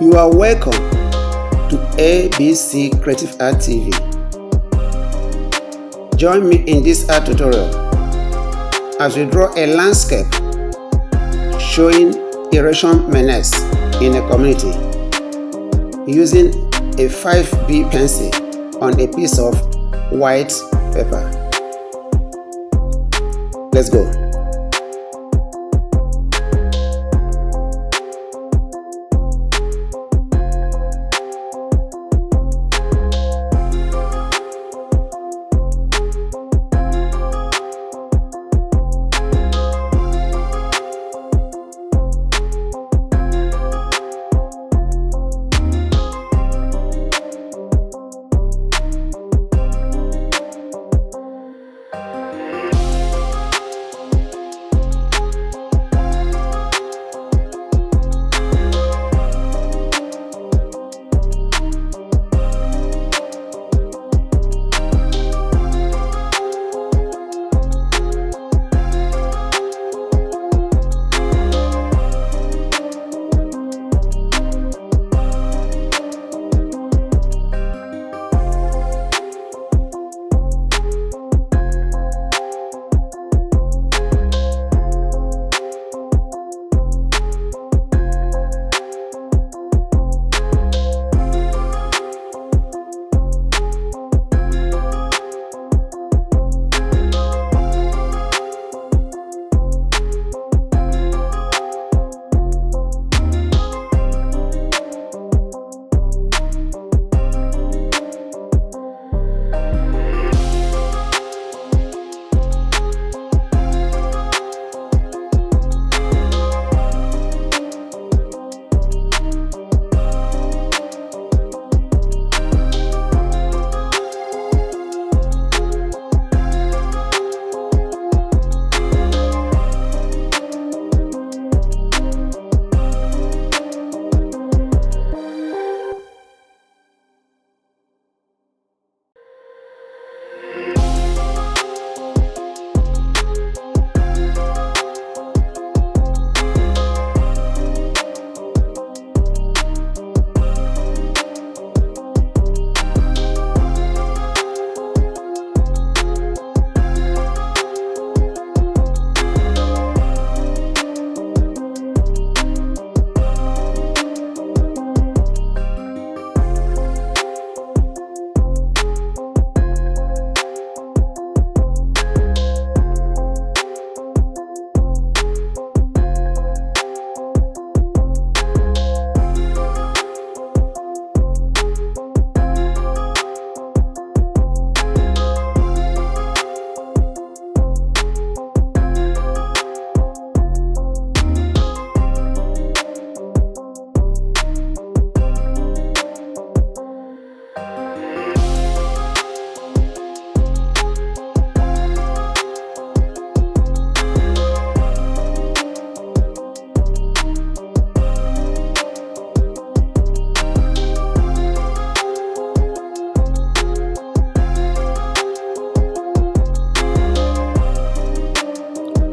You are welcome to ABC Creative Art TV. Join me in this art tutorial as we draw a landscape showing Erosion Menace in a community using a 5B pencil on a piece of white paper. Let's go.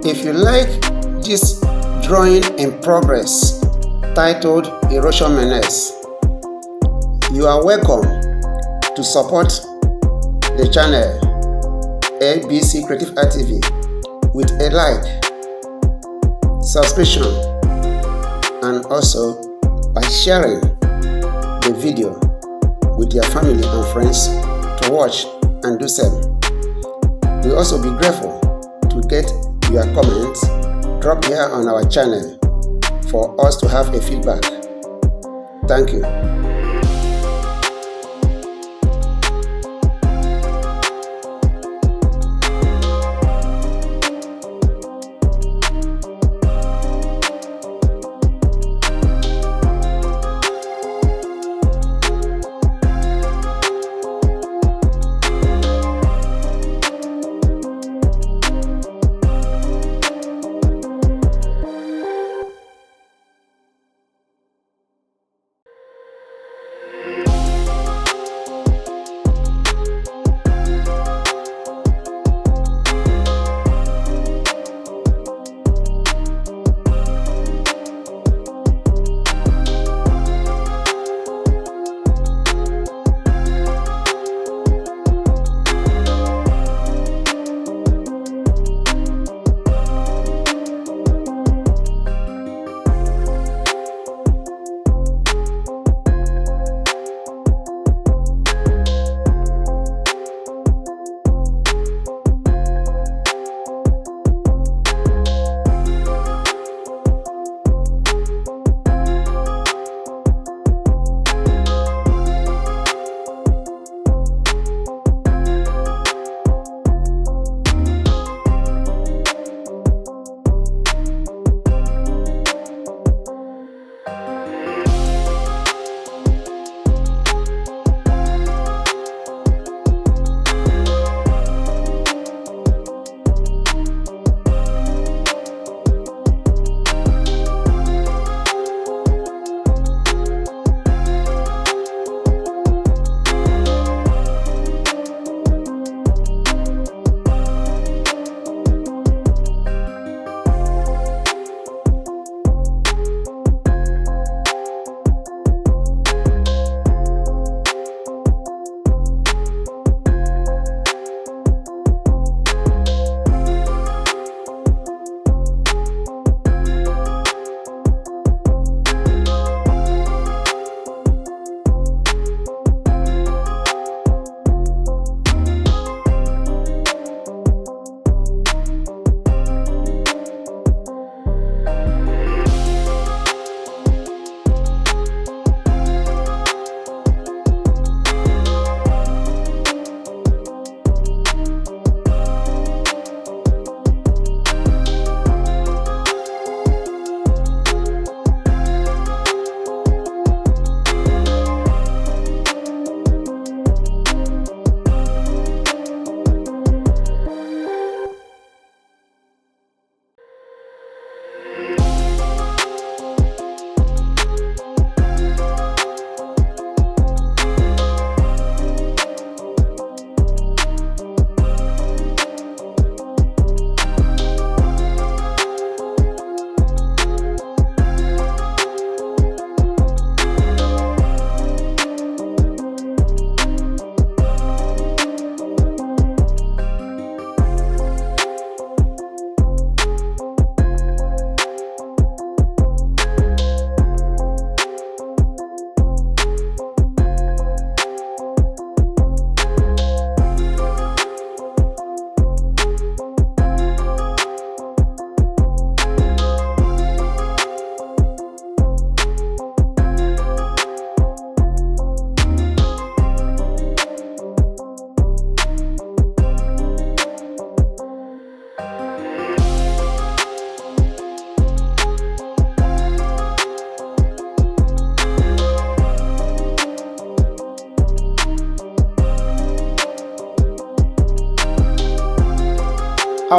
If you like this drawing in progress titled Erosion Menace, you are welcome to support the channel ABC Creative Art TV with a like, subscription, and also by sharing the video with your family and friends to watch and do same. We also be grateful to get your comments drop here on our channel for us to have a feedback. Thank you.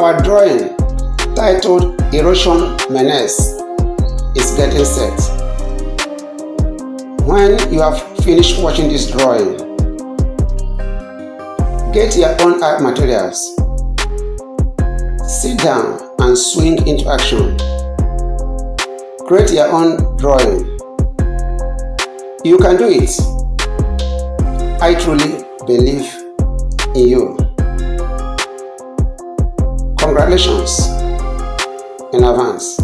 Our drawing, titled Erosion Menace, is getting set. When you have finished watching this drawing, get your own art materials, sit down and swing into action. Create your own drawing. You can do it. I truly believe in you. Congratulations in advance.